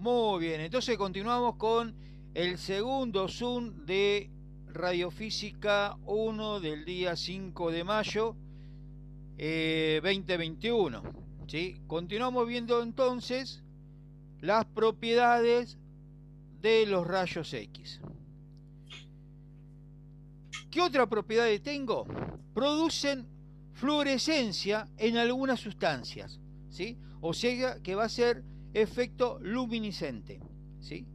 Muy bien, entonces continuamos con el segundo Zoom de Radiofísica 1 del día 5 de mayo 2021. ¿Sí? Continuamos viendo entonces las propiedades de los rayos X. ¿Qué otra propiedad tengo? Producen fluorescencia en algunas sustancias, ¿sí? O sea que va a ser efecto luminiscente, ¿sí?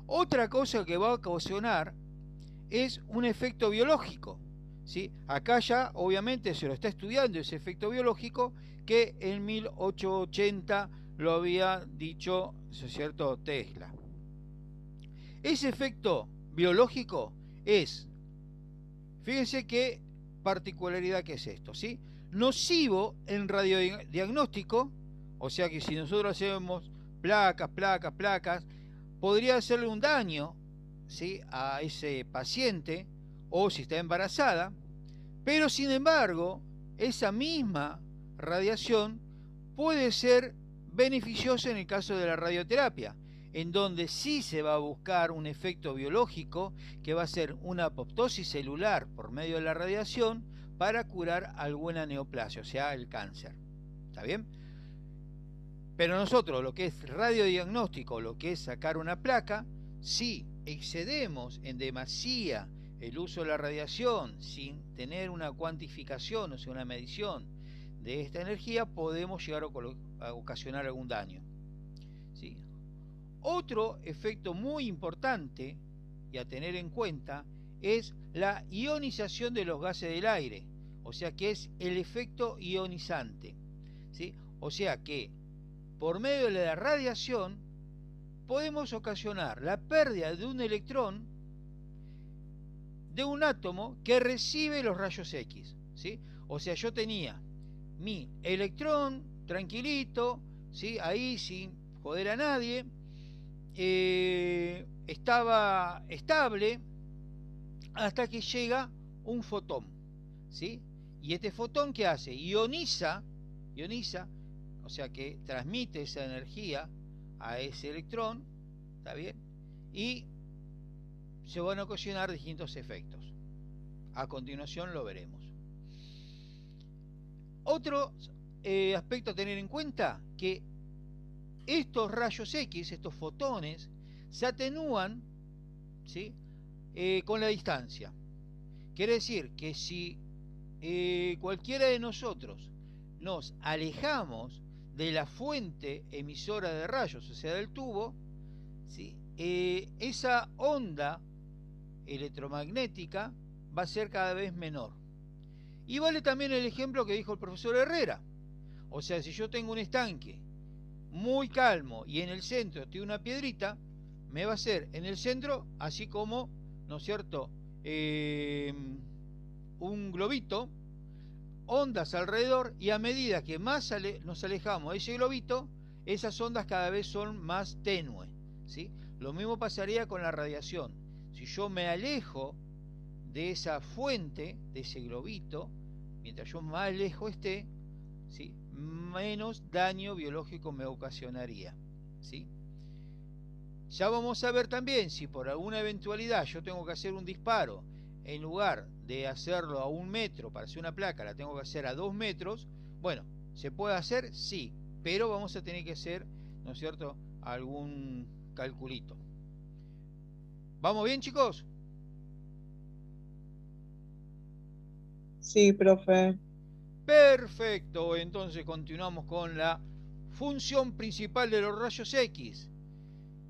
Otra cosa que va a ocasionar es un efecto biológico, ¿sí? Acá ya obviamente se lo está estudiando ese efecto biológico que en 1880 lo había dicho, ¿no es cierto?, Tesla. Ese efecto biológico es, fíjense qué particularidad que es esto, ¿sí? Nocivo en radiodiagnóstico, o sea que si nosotros hacemos placas, podría hacerle un daño, ¿sí?, a ese paciente, o si está embarazada, pero sin embargo, esa misma radiación puede ser beneficiosa en el caso de la radioterapia, en donde sí se va a buscar un efecto biológico que va a ser una apoptosis celular por medio de la radiación para curar alguna neoplasia, o sea, el cáncer. ¿Está bien? Pero nosotros, lo que es radiodiagnóstico, lo que es sacar una placa, si excedemos en demasía el uso de la radiación sin tener una cuantificación, o sea, una medición de esta energía, podemos llegar a ocasionar algún daño. ¿Sí? Otro efecto muy importante y a tener en cuenta es la ionización de los gases del aire, o sea que es el efecto ionizante. ¿Sí? O sea que por medio de la radiación podemos ocasionar la pérdida de un electrón de un átomo que recibe los rayos X. ¿Sí? O sea, yo tenía mi electrón tranquilito, ¿sí?, ahí sin joder a nadie, estaba estable hasta que llega un fotón, ¿sí? Y este fotón, ¿qué hace? Ioniza, o sea que transmite esa energía a ese electrón, ¿está bien? Y se van a ocasionar distintos efectos. A continuación lo veremos. Otro aspecto a tener en cuenta, que estos rayos X, estos fotones, se atenúan, ¿sí?, con la distancia. Quiere decir que si cualquiera de nosotros nos alejamos de la fuente emisora de rayos, o sea, del tubo, ¿sí?, esa onda electromagnética va a ser cada vez menor. Y vale también el ejemplo que dijo el profesor Herrera. O sea, si yo tengo un estanque muy calmo y en el centro tiene una piedrita, me va a hacer en el centro, así como, ¿no es cierto?, un globito, ondas alrededor, y a medida que más nos alejamos de ese globito, esas ondas cada vez son más tenues, ¿sí? Lo mismo pasaría con la radiación. Si yo me alejo de esa fuente, de ese globito, mientras yo más lejos esté, ¿sí?, menos daño biológico me ocasionaría, ¿sí? Ya vamos a ver también si por alguna eventualidad yo tengo que hacer un disparo, en lugar de hacerlo a 1 metro para hacer una placa, la tengo que hacer a 2 metros. Bueno, ¿se puede hacer? Sí, pero vamos a tener que hacer, ¿no es cierto?, algún calculito. ¿Vamos bien, chicos? Sí, profe. Perfecto, entonces continuamos con la función principal de los rayos X,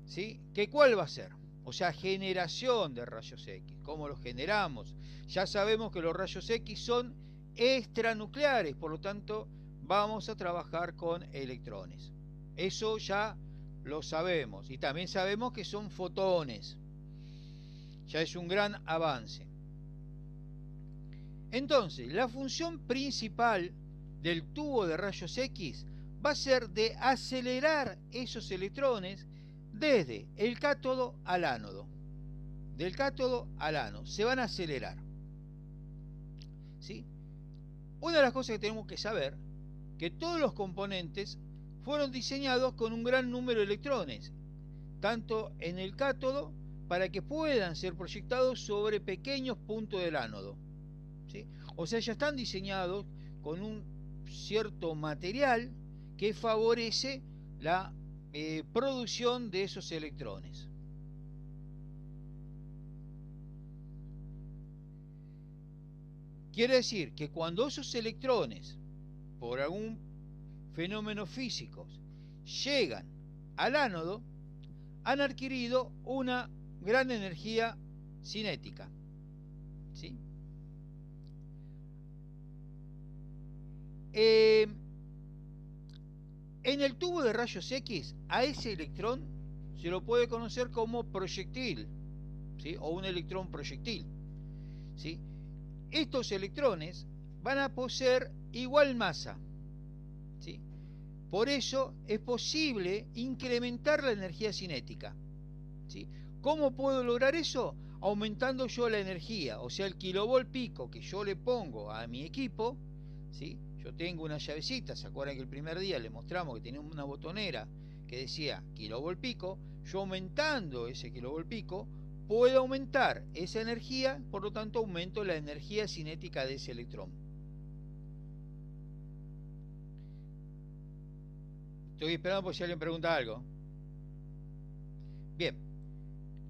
¿sí? ¿Que cuál va a ser? O sea, generación de rayos X. ¿Cómo los generamos? Ya sabemos que los rayos X son extranucleares, por lo tanto vamos a trabajar con electrones. Eso ya lo sabemos. Y también sabemos que son fotones. Ya es un gran avance. Entonces, la función principal del tubo de rayos X va a ser de acelerar esos electrones desde el cátodo al ánodo. Del cátodo al ánodo. Se van a acelerar. ¿Sí? Una de las cosas que tenemos que saber, que todos los componentes fueron diseñados con un gran número de electrones, tanto en el cátodo, para que puedan ser proyectados sobre pequeños puntos del ánodo, ¿sí? O sea, ya están diseñados con un cierto material que favorece la producción de esos electrones. Quiere decir que cuando esos electrones, por algún fenómeno físico, llegan al ánodo, han adquirido una gran energía cinética, ¿sí? En el tubo de rayos X, a ese electrón se lo puede conocer como proyectil, ¿sí? O un electrón proyectil, ¿sí? Estos electrones van a poseer igual masa, ¿sí? Por eso es posible incrementar la energía cinética, ¿sí? ¿Cómo puedo lograr eso? Aumentando yo la energía, o sea, el kilovolt pico que yo le pongo a mi equipo, ¿sí? Yo tengo una llavecita, ¿se acuerdan que el primer día le mostramos que tenía una botonera que decía kilovolt pico? Yo aumentando ese kilovolt pico, puedo aumentar esa energía, por lo tanto aumento la energía cinética de ese electrón. Estoy esperando por si alguien pregunta algo. Bien,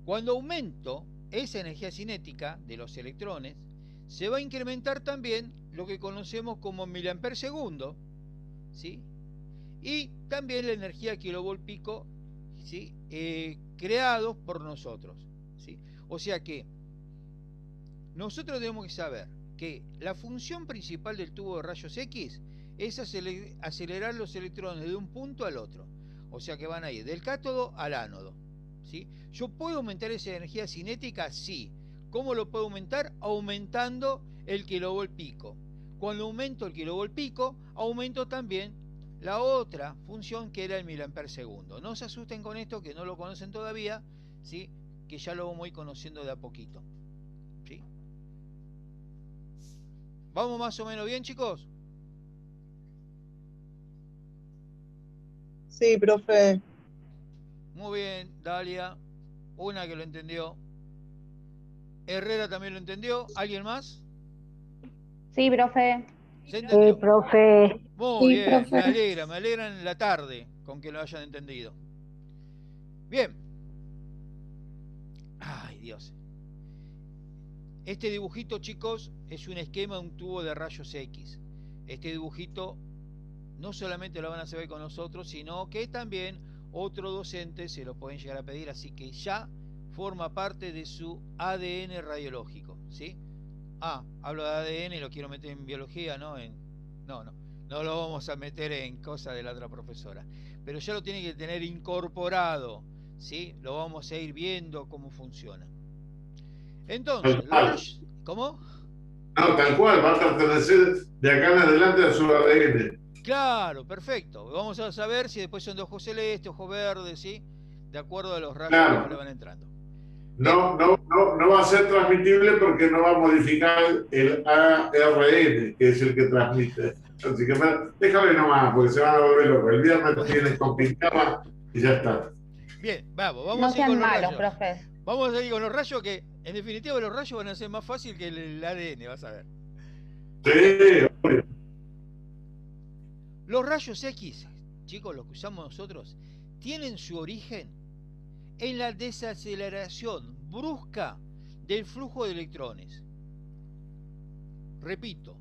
cuando aumento esa energía cinética de los electrones, se va a incrementar también lo que conocemos como miliamper segundo, ¿sí? Y también la energía kilovolt pico, ¿sí? Creados por nosotros, ¿sí? O sea que nosotros tenemos que saber que la función principal del tubo de rayos X es acelerar los electrones de un punto al otro. O sea que van a ir del cátodo al ánodo, ¿sí? ¿Yo puedo aumentar esa energía cinética? Sí. ¿Cómo lo puedo aumentar? Aumentando el kilovolt pico. Cuando aumento el kilovolt pico, aumento también la otra función que era el miliamper segundo. No se asusten con esto, que no lo conocen todavía, ¿sí? Que ya lo vamos a ir conociendo de a poquito, ¿sí? ¿Vamos más o menos bien, chicos? Sí, profe. Muy bien, Dalia. Una que lo entendió. Herrera también lo entendió. ¿Alguien más? Sí, profe. ¿Se entendió? Profe. Muy Sí, bien, profe. me alegra en la tarde con que lo hayan entendido. Bien. Ay, Dios. Este dibujito, chicos, es un esquema de un tubo de rayos X. Este dibujito no solamente lo van a saber con nosotros, sino que también otros docentes se lo pueden llegar a pedir, así que ya forma parte de su ADN radiológico, ¿sí? Hablo de ADN y lo quiero meter en biología, ¿no? No lo vamos a meter en cosas de la otra profesora. Pero ya lo tiene que tener incorporado, ¿sí? Lo vamos a ir viendo cómo funciona. Entonces, ¿cómo? No, tal cual, va a pertenecer de acá en adelante a su ADN. Claro, perfecto. Vamos a saber si después son de ojos celeste, ojos verdes, ¿sí? De acuerdo a los rayos Claro. que le van entrando. No va a ser transmitible porque no va a modificar el ARN, que es el que transmite. Así que déjame nomás, porque se van a volver locos. El viernes viene con pijama y ya está. Bien, vamos No a ir sean con los malos, rayos. profe. Vamos a ir con los rayos, que en definitiva los rayos van a ser más fácil que el ADN, vas a ver. Sí, obvio. Los rayos X, chicos, los que usamos nosotros, tienen su origen en la desaceleración brusca del flujo de electrones. Repito,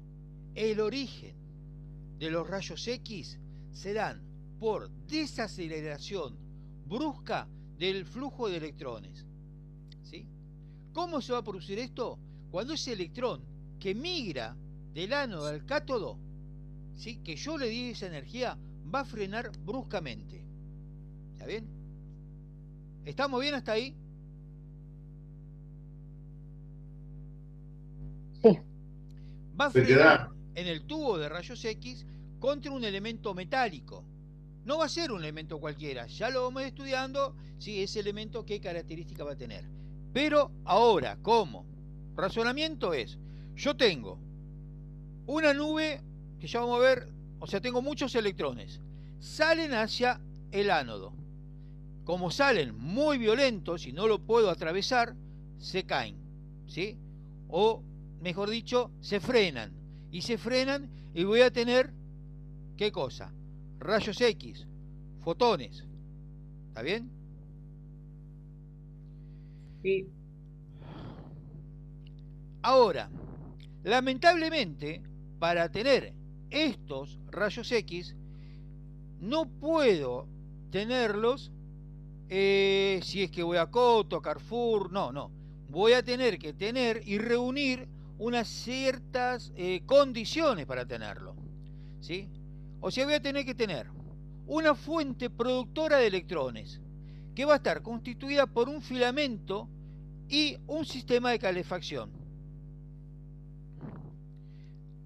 el origen de los rayos X se dan por desaceleración brusca del flujo de electrones, ¿sí? ¿Cómo se va a producir esto? Cuando ese electrón que migra del ánodo al cátodo, ¿sí? Que yo le di esa energía, va a frenar bruscamente. ¿Está bien? ¿Estamos bien hasta ahí? Sí. Va a frenar en el tubo de rayos X contra un elemento metálico. No va a ser un elemento cualquiera, ya lo vamos estudiando, si ese elemento qué característica va a tener. Pero ahora, ¿cómo? Razonamiento es, yo tengo una nube que ya vamos a ver, o sea, tengo muchos electrones. salen hacia el ánodo. Como salen muy violentos y no lo puedo atravesar, se caen, ¿sí? O, mejor dicho, se frenan. Y se frenan y voy a tener, ¿qué cosa? Rayos X, fotones. ¿Está bien? Sí. Ahora, lamentablemente, para tener estos rayos X, no puedo tenerlos si es que voy a Coto, Carrefour, no. Voy a tener que tener y reunir unas ciertas condiciones para tenerlo, ¿sí? O sea, voy a tener que tener una fuente productora de electrones que va a estar constituida por un filamento y un sistema de calefacción.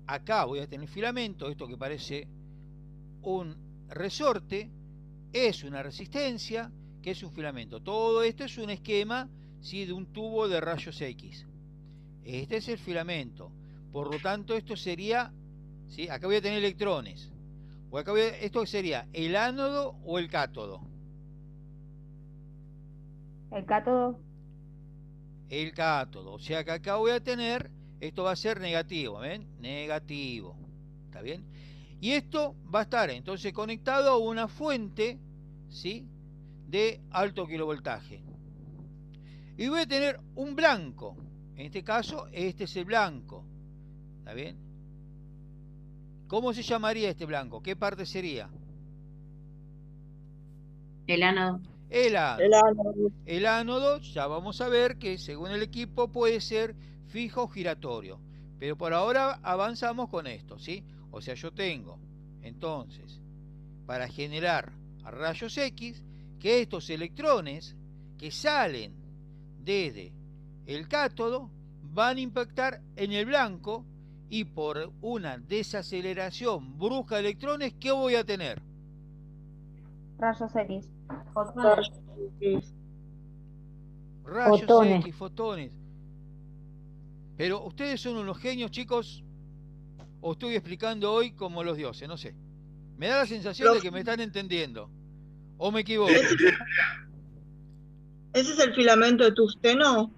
Acá voy a tener filamento, esto que parece un resorte, es una resistencia, que es un filamento. Todo esto es un esquema, ¿sí?, de un tubo de rayos X. Este es el filamento. Por lo tanto, esto sería, ¿sí?, acá voy a tener electrones. O acá esto sería el ánodo o el cátodo. El cátodo. El cátodo. O sea que acá voy a tener, esto va a ser negativo, ¿ven? Negativo. ¿Está bien? Y esto va a estar entonces conectado a una fuente, ¿sí?, de alto kilovoltaje. Y voy a tener un blanco. En este caso, este es el blanco. ¿Está bien? ¿Cómo se llamaría este blanco? ¿Qué parte sería? El ánodo. El ánodo. El ánodo. El ánodo, ya vamos a ver que según el equipo puede ser fijo o giratorio. Pero por ahora avanzamos con esto, ¿sí? O sea, yo tengo, entonces, para generar rayos X, que estos electrones que salen desde el cátodo van a impactar en el blanco y por una desaceleración brusca de electrones, ¿qué voy a tener? Rayos X. Rayos X. Rayos Fotones. X, fotones. Pero ustedes son unos genios, chicos, o estoy explicando hoy como los dioses, no sé. Me da la sensación de que me están entendiendo. ¿O me equivoco? ¿Ese es el filamento de tungsteno?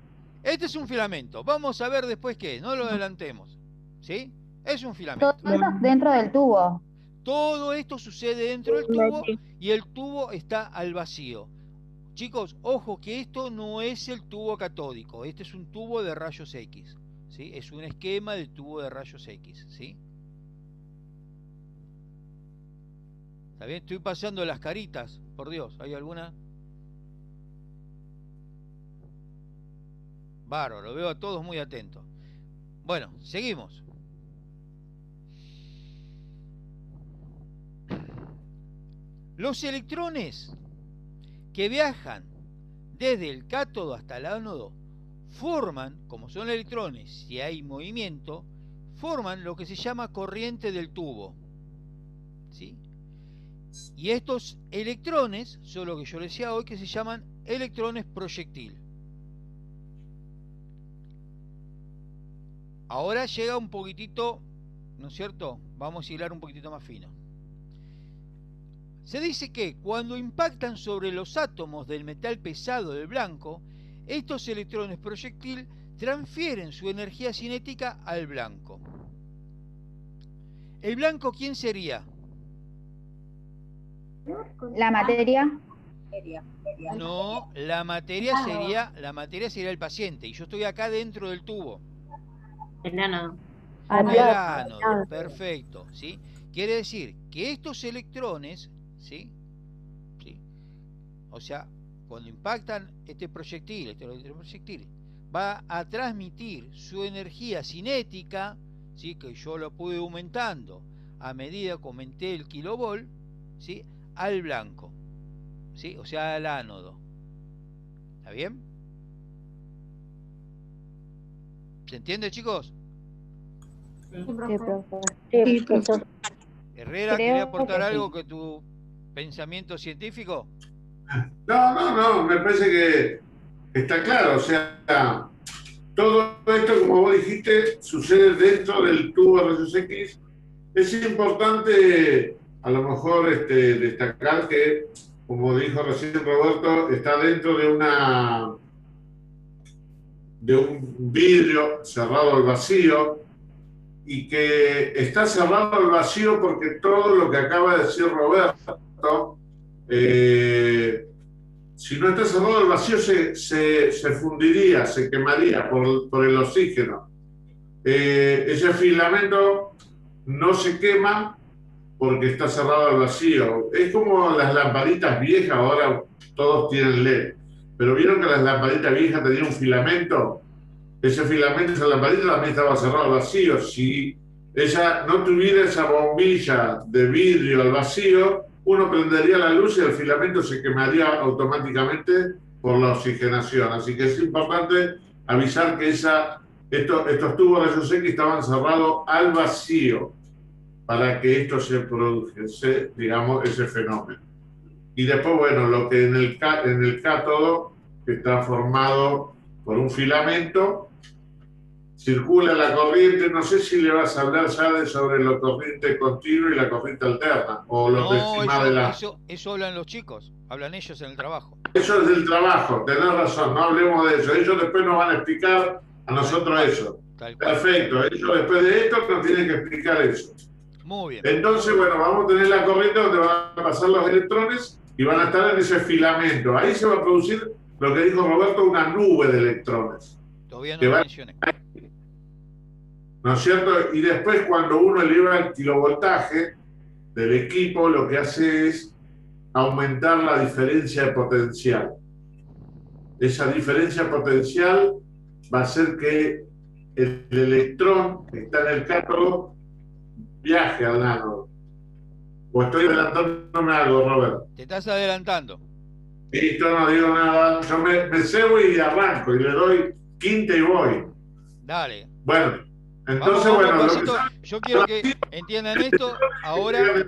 Este es un filamento. Vamos a ver después qué es. No lo adelantemos. ¿Sí? Es un filamento. Todo esto dentro del tubo. Todo esto sucede dentro del tubo y el tubo está al vacío. Chicos, ojo que esto no es el tubo catódico. Este es un tubo de rayos X. ¿Sí? Es un esquema de tubo de rayos X. ¿Sí? ¿Está bien? Estoy pasando las caritas. Por Dios, ¿hay alguna? Bárbaro, veo a todos muy atentos. Bueno, seguimos. Los electrones que viajan desde el cátodo hasta el ánodo forman, como son electrones, si hay movimiento, forman lo que se llama corriente del tubo. ¿Sí? Y estos electrones son lo que yo les decía hoy, que se llaman electrones proyectil. Ahora llega un poquitito, ¿no es cierto? Vamos a hilar un poquitito más fino. Se dice que cuando impactan sobre los átomos del metal pesado del blanco, estos electrones proyectil transfieren su energía cinética al blanco. ¿El blanco quién sería? La materia. No, la materia sería el paciente y yo estoy acá dentro del tubo. El ánodo. El ánodo, perfecto, ¿sí? Quiere decir que estos electrones, ¿sí? ¿Sí? O sea, cuando impactan este proyectil va a transmitir su energía cinética, ¿sí?, que yo lo pude aumentando a medida que aumenté el kilovolt, ¿sí?, al blanco, ¿sí?, o sea, al ánodo. ¿Está bien? ¿Se entiende, chicos? Sí, profesor. Sí, profesor. Herrera, ¿quería aportar algo que tu pensamiento científico? No, me parece que está claro. O sea, todo esto, como vos dijiste, sucede dentro del tubo de rayos X. Es importante a lo mejor destacar que, como dijo recién Roberto, está dentro de un vidrio cerrado al vacío, y que está cerrado al vacío porque todo lo que acaba de decir Roberto, si no está cerrado al vacío se fundiría, se quemaría por el oxígeno. Ese filamento no se quema porque está cerrado al vacío. Es como las lamparitas viejas, ahora todos tienen LED, pero vieron que las lamparitas viejas tenían un filamento. Ese filamento, esa lamparita también estaba cerrado al vacío. Si ella no tuviera esa bombilla de vidrio al vacío, uno prendería la luz y el filamento se quemaría automáticamente por la oxigenación. Así que es importante avisar que estos tubos de rayos X estaban cerrados al vacío para que esto se produjese, digamos, ese fenómeno. Y después, bueno, lo que en el cátodo, que está formado por un filamento, circula la corriente. No sé si le vas a hablar ya sobre la corriente continua y la corriente alterna, o lo que encima de la... Eso hablan los chicos, hablan ellos en el trabajo. Eso es del trabajo, tenés razón, no hablemos de eso. Ellos después nos van a explicar a nosotros eso. Perfecto, ellos después de esto nos tienen que explicar eso. Muy bien. Entonces, bueno, vamos a tener la corriente donde van a pasar los electrones y van a estar en ese filamento. Ahí se va a producir lo que dijo Roberto, una nube de electrones. Todavía no lo mencioné. ¿No es cierto? Y después, cuando uno eleva el kilovoltaje del equipo, lo que hace es aumentar la diferencia de potencial. Esa diferencia potencial va a hacer que el electrón que está en el cátodo viaje al ánodo. ¿O estoy adelantándome algo, Robert? Te estás adelantando. Listo, no digo nada. Yo me cebo y arranco y le doy quinta y voy. Dale. Bueno, entonces, bueno, yo quiero que entiendan esto ahora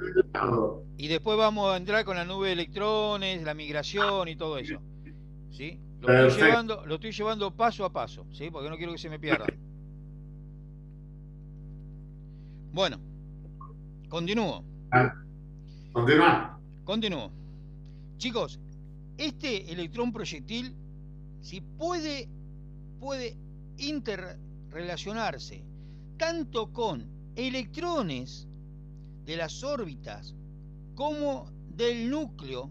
y después vamos a entrar con la nube de electrones, la migración y todo eso. ¿Sí? Lo estoy llevando paso a paso, ¿sí? Porque no quiero que se me pierdan. Bueno, continúo. Continúo. Chicos, este electrón proyectil, ¿sí? puede interrelacionarse tanto con electrones de las órbitas como del núcleo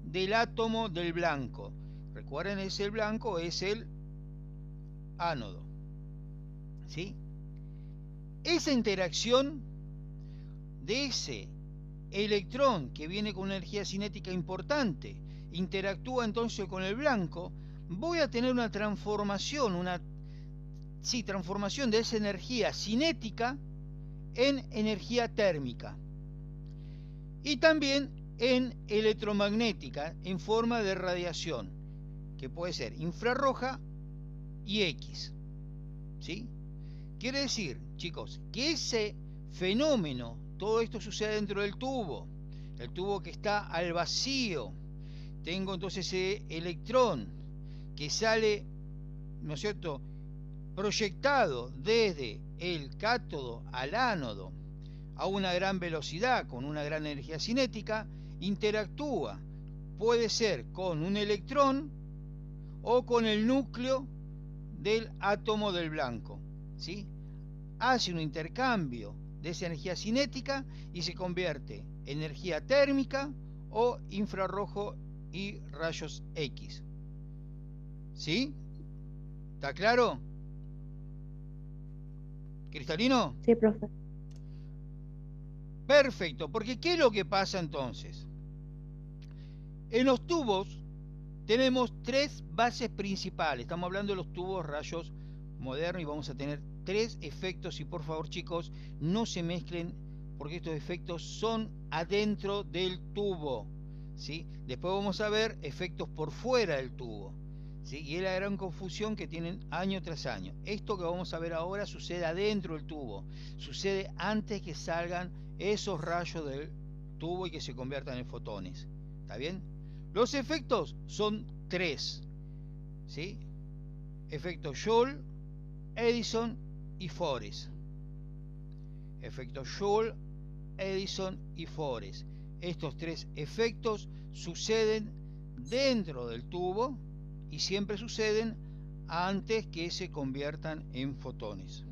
del átomo del blanco. Recuerden, el blanco es el ánodo. ¿Sí? Esa interacción de ese electrón que viene con una energía cinética importante interactúa entonces con el blanco, voy a tener una transformación, transformación de esa energía cinética en energía térmica y también en electromagnética en forma de radiación, que puede ser infrarroja y X. ¿Sí? Quiere decir, chicos, que ese fenómeno, todo esto sucede dentro del tubo, el tubo que está al vacío. Tengo entonces ese electrón que sale, ¿no es cierto?, proyectado desde el cátodo al ánodo a una gran velocidad, con una gran energía cinética, interactúa, puede ser con un electrón o con el núcleo del átomo del blanco, ¿sí? Hace un intercambio de esa energía cinética y se convierte en energía térmica o infrarrojo y rayos X. ¿Sí? ¿Está claro? ¿Cristalino? Sí, profe. Perfecto, porque ¿qué es lo que pasa entonces? En los tubos tenemos tres bases principales. Estamos hablando de los tubos rayos modernos y vamos a tener tres efectos. Y por favor, chicos, no se mezclen porque estos efectos son adentro del tubo, ¿sí? Después vamos a ver efectos por fuera del tubo, ¿sí? Y es la gran confusión que tienen año tras año. Esto que vamos a ver ahora sucede adentro del tubo, sucede antes que salgan esos rayos del tubo y que se conviertan en fotones. ¿Está bien? Los efectos son tres, ¿sí? Efecto Joule, Edison y Forest. Efecto Joule, Edison y Forest. Estos tres efectos suceden dentro del tubo y siempre suceden antes que se conviertan en fotones.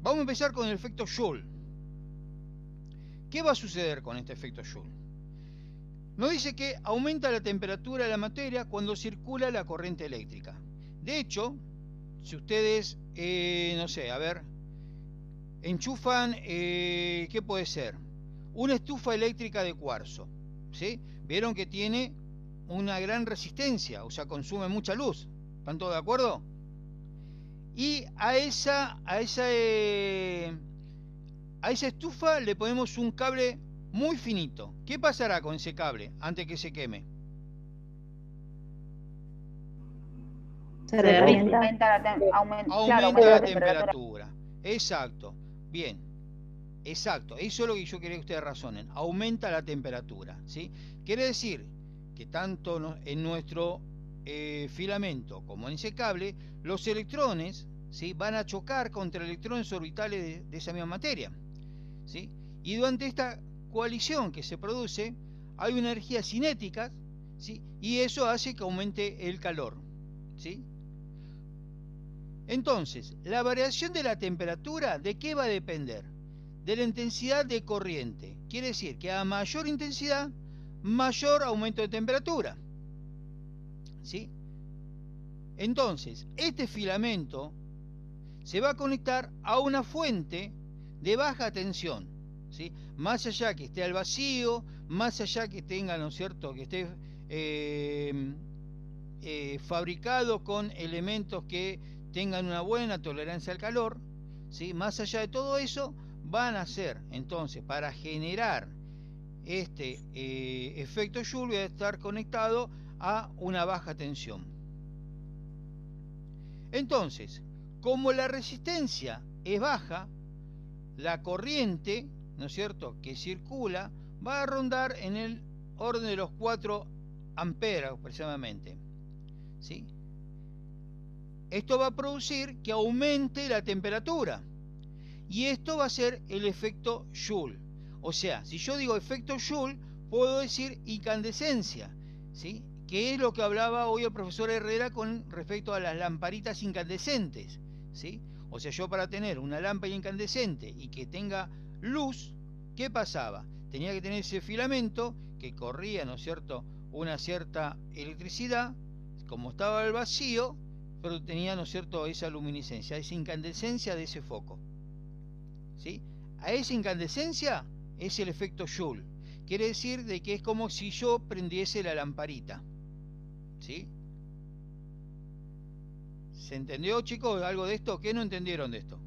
Vamos a empezar con el efecto Joule. ¿Qué va a suceder con este efecto Joule? Nos dice que aumenta la temperatura de la materia cuando circula la corriente eléctrica. De hecho, si ustedes, no sé, a ver, enchufan, ¿qué puede ser? Una estufa eléctrica de cuarzo, ¿sí? Vieron que tiene una gran resistencia, o sea, consume mucha luz. ¿Están todos de acuerdo? Y a esa estufa le ponemos un cable muy finito. ¿Qué pasará con ese cable antes que se queme? Se derrite. revienta. Aumenta la temperatura. Exacto. Bien. Exacto. Eso es lo que yo quería que ustedes razonen. Aumenta la temperatura, ¿sí? Quiere decir que tanto en nuestro filamento como en ese cable, los electrones, ¿sí?, van a chocar contra electrones orbitales de esa misma materia, ¿sí? Y durante esta coalición que se produce, hay una energía cinética, ¿sí?, y eso hace que aumente el calor, ¿sí? Entonces, la variación de la temperatura, ¿de qué va a depender? De la intensidad de corriente. Quiere decir que a mayor intensidad, mayor aumento de temperatura, ¿sí? Entonces, este filamento se va a conectar a una fuente de baja tensión, ¿sí? Más allá que esté al vacío, más allá que tenga, ¿no es cierto?, que esté fabricado con elementos que tengan una buena tolerancia al calor, ¿sí? Más allá de todo eso, van a ser, entonces, para generar este efecto Joule, va a estar conectado a una baja tensión. Entonces, como la resistencia es baja, la corriente, ¿no es cierto?, que circula va a rondar en el orden de los 4 amperes aproximadamente, ¿sí? Esto va a producir que aumente la temperatura y esto va a ser el efecto Joule. O sea, si yo digo efecto Joule, puedo decir incandescencia, ¿sí?, que es lo que hablaba hoy el profesor Herrera con respecto a las lamparitas incandescentes, ¿sí? O sea, yo para tener una lámpara incandescente y que tenga luz, ¿qué pasaba? Tenía que tener ese filamento que corría, ¿no es cierto?, una cierta electricidad, como estaba al vacío, pero tenía, ¿no es cierto?, esa luminiscencia, esa incandescencia de ese foco, ¿sí? A esa incandescencia es el efecto Joule. Quiere decir de que es como si yo prendiese la lamparita, ¿sí? ¿Se entendió, chicos, algo de esto? ¿Qué no entendieron de esto?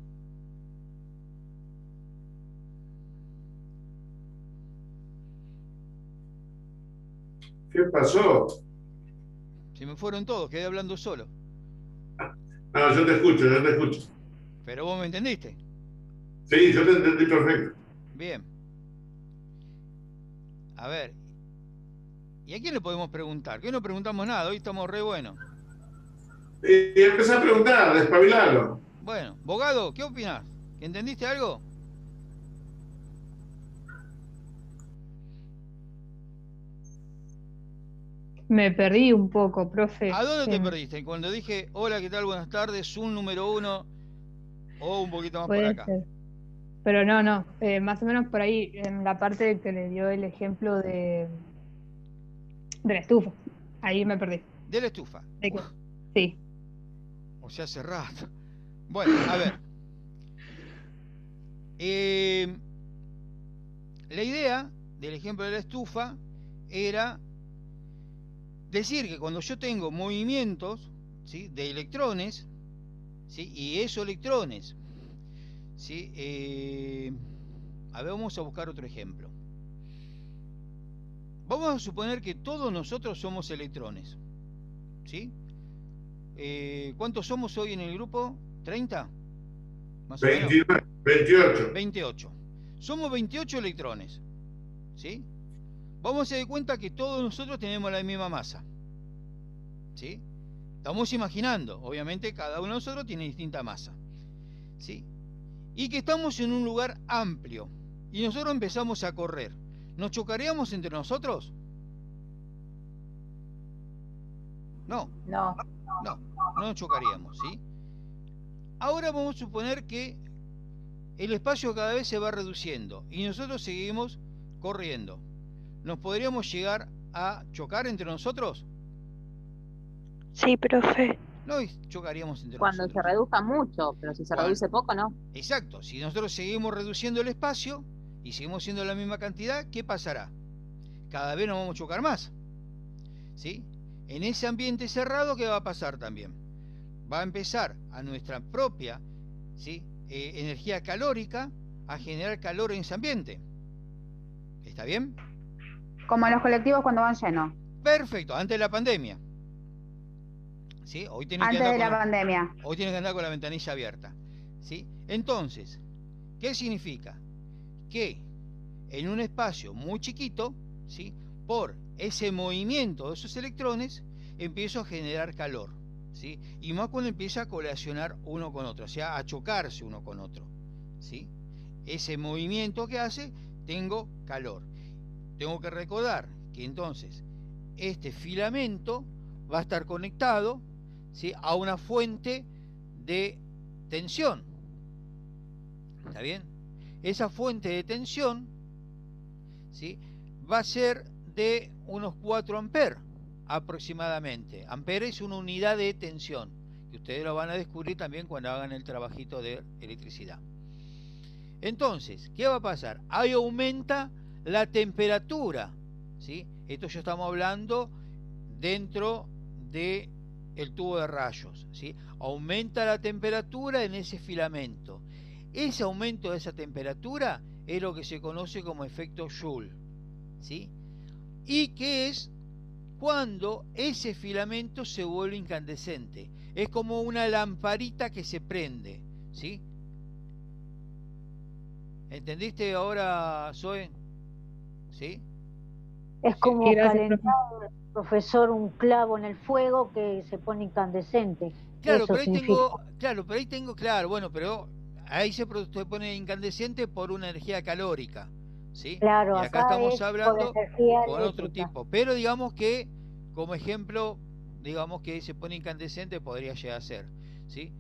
¿Qué pasó? Se me fueron todos, quedé hablando solo. No, yo te escucho. Pero vos me entendiste. Sí, yo te entendí perfecto. Bien. A ver. ¿Y a quién le podemos preguntar? Que no preguntamos nada, hoy estamos re buenos. Y empecé a preguntar, despabilalo. Bueno, Bogado, ¿qué opinás? ¿Entendiste algo? Me perdí un poco, profe. ¿A dónde te perdiste? Cuando dije, hola, ¿qué tal? Buenas tardes, Zoom número 1, o un poquito más por Puede acá. ser. Pero no, más o menos por ahí, en la parte que le dio el ejemplo de la estufa. Ahí me perdí. De la estufa. ¿De qué? Sí. O sea, hace rato. Bueno, a ver. La idea del ejemplo de la estufa era decir que cuando yo tengo movimientos, ¿sí?, de electrones, ¿sí?, y esos electrones, ¿sí?, a ver, vamos a buscar otro ejemplo. Vamos a suponer que todos nosotros somos electrones, ¿sí? ¿Cuántos somos hoy en el grupo? ¿30? Más o menos. 28. 28. Somos 28 electrones, ¿sí? Vamos a dar cuenta que todos nosotros tenemos la misma masa, ¿sí? Estamos imaginando, obviamente cada uno de nosotros tiene distinta masa, ¿sí? y que estamos en un lugar amplio y nosotros empezamos a correr, ¿nos chocaríamos entre nosotros? No, No. no nos chocaríamos, ¿sí? Ahora vamos a suponer que el espacio cada vez se va reduciendo y nosotros seguimos corriendo. ¿Nos podríamos llegar a chocar entre nosotros? Sí, profe. No chocaríamos entre Cuando nosotros. se reduzca mucho, pero si se Bueno. reduce poco, no. Exacto, si nosotros seguimos reduciendo el espacio y seguimos siendo la misma cantidad, ¿qué pasará? Cada vez nos vamos a chocar más, ¿sí? En ese ambiente cerrado, ¿qué va a pasar también? Va a empezar a nuestra propia, ¿sí? Energía calórica a generar calor en ese ambiente. ¿Está bien? Como en los colectivos cuando van llenos. Perfecto, antes de la pandemia. ¿Sí? Hoy tienen que Antes andar de la con pandemia. Hoy tienes que andar con la ventanilla abierta, ¿sí? Entonces, ¿qué significa? Que en un espacio muy chiquito, ¿sí? Por ese movimiento de esos electrones, empiezo a generar calor, ¿sí? Y más cuando empieza a colisionar uno con otro, o sea, a chocarse uno con otro, ¿sí? Ese movimiento que hace, tengo calor. Tengo que recordar que entonces este filamento va a estar conectado, ¿sí? A una fuente de tensión. ¿Está bien? Esa fuente de tensión, ¿sí? Va a ser de unos 4 amperes aproximadamente. Ampere es una unidad de tensión, que ustedes lo van a descubrir también cuando hagan el trabajito de electricidad. Entonces, ¿qué va a pasar? Ahí aumenta la temperatura, ¿sí? Esto ya estamos hablando dentro de el tubo de rayos, ¿sí? Aumenta la temperatura en ese filamento. Ese aumento de esa temperatura es lo que se conoce como efecto Joule, ¿sí? Y que es cuando ese filamento se vuelve incandescente. Es como una lamparita que se prende, ¿sí? ¿Entendiste ahora, Zoe? ¿Sí? Es Sí. como Gracias, calentar, profesor, un clavo en el fuego que se pone incandescente. Claro, Eso pero ahí significa. claro, bueno, pero ahí se pone incandescente por una energía calórica, ¿sí? Claro, Y acá acá estamos es por hablando energía con otro eléctrica. tipo. Pero digamos que, como ejemplo, digamos que se pone incandescente podría llegar a ser, ¿sí?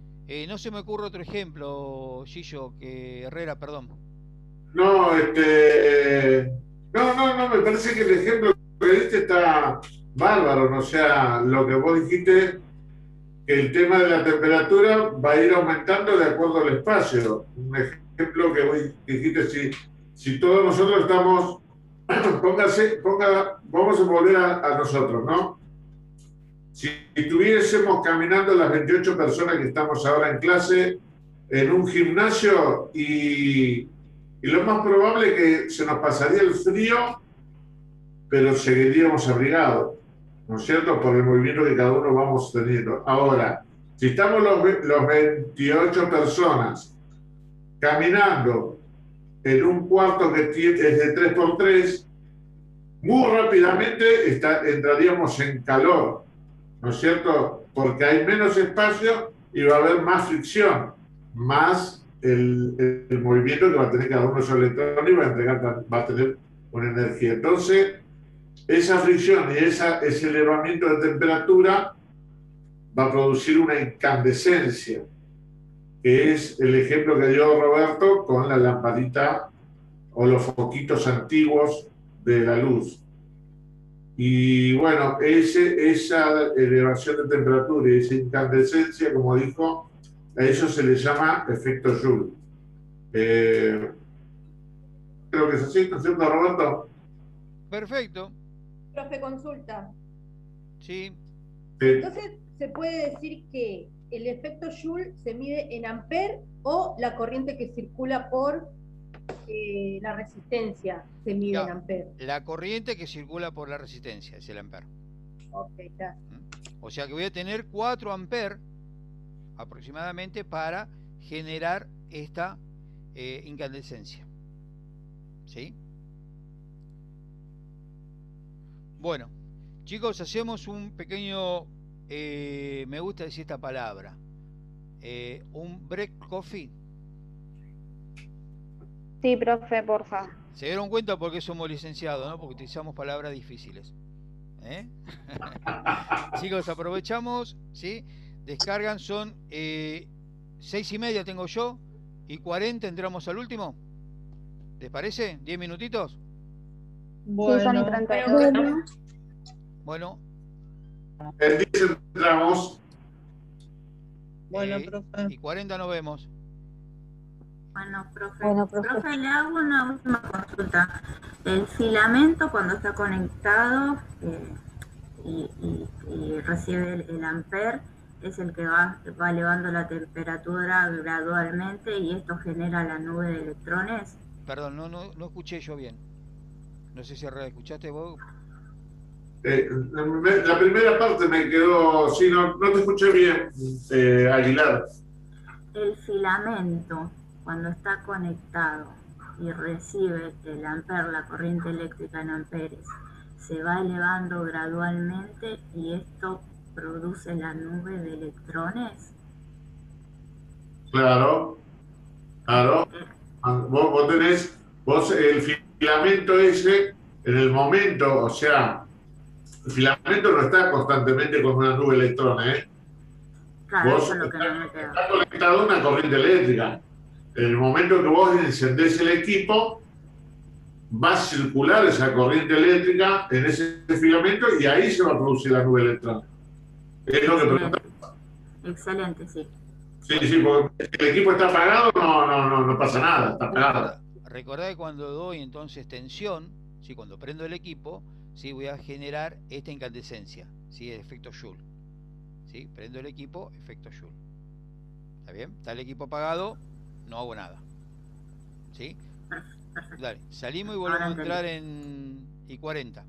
No se me ocurre otro ejemplo, Gillo, Herrera, perdón. No, no, me parece que el ejemplo que diste está bárbaro, ¿no? O sea, lo que vos dijiste, que el tema de la temperatura va a ir aumentando de acuerdo al espacio. Un ejemplo que vos dijiste, si todos nosotros estamos, vamos a volver a nosotros, ¿no? Si estuviésemos caminando las 28 personas que estamos ahora en clase en un gimnasio y lo más probable es que se nos pasaría el frío, pero seguiríamos abrigados, ¿no es cierto? Por el movimiento que cada uno vamos teniendo. Ahora, si estamos los 28 personas caminando en un cuarto que es de 3x3, muy rápidamente entraríamos en calor, ¿no es cierto? Porque hay menos espacio y va a haber más fricción, más el movimiento que va a tener cada uno de esos electrones y va a tener una energía. Entonces, esa fricción y ese elevamiento de temperatura va a producir una incandescencia, que es el ejemplo que dio Roberto con la lamparita o los foquitos antiguos de la luz. Y bueno, esa elevación de temperatura y esa incandescencia, como dijo, a eso se le llama efecto Joule. Creo que es así, ¿no es cierto, Roberto? Perfecto, Profe, consulta. sí. Entonces, ¿se puede decir que el efecto Joule se mide en amper o la corriente que circula por la resistencia se mide No, en amper? La corriente que circula por la resistencia es el amper. Ok, ya. O sea que voy a tener 4 amperes aproximadamente para generar esta incandescencia. ¿Sí? Bueno, chicos, hacemos un pequeño, me gusta decir esta palabra, un break coffee. Sí, profe, porfa. Se dieron cuenta por qué somos licenciados, ¿no? Porque utilizamos palabras difíciles. ¿Eh? Chicos, aprovechamos, ¿sí? Descargan, son 6:30 tengo yo, y 40 entramos al último. ¿Les parece? ¿10 minutitos? Sí, son y 32. Bueno, En 10 entramos. Bueno, profe. y 40 nos vemos. Bueno, profe. Bueno, profe. Profe, le hago una última consulta. El filamento cuando está conectado y recibe el amper es el que va elevando la temperatura gradualmente y esto genera la nube de electrones. Perdón, no escuché yo bien. No sé si escuchaste vos. La primera parte me quedó, sí, no te escuché bien, Aguilar. El filamento cuando está conectado y recibe el amper, la corriente eléctrica en amperes, se va elevando gradualmente y esto produce la nube de electrones. Claro. Vos tenés, el filamento ese, en el momento, o sea, el filamento no está constantemente con una nube de electrones, ¿eh? Claro, Vos eso es lo que no me queda. está conectado a una corriente eléctrica. En el momento que vos encendés el equipo, va a circular esa corriente eléctrica en ese filamento y ahí se va a producir la nube de electrones. Es lo que preguntaba. Excelente, sí. Sí, porque si el equipo está apagado, no pasa nada, está apagado. Recordá que cuando doy entonces tensión, ¿sí? Cuando prendo el equipo, ¿sí? Voy a generar esta incandescencia, ¿sí? El efecto Joule. ¿Sí? Prendo el equipo, efecto Joule. ¿Está bien? Está el equipo apagado, no hago nada. ¿Sí? Perfecto. Dale, salimos y volvemos a entrar en I40.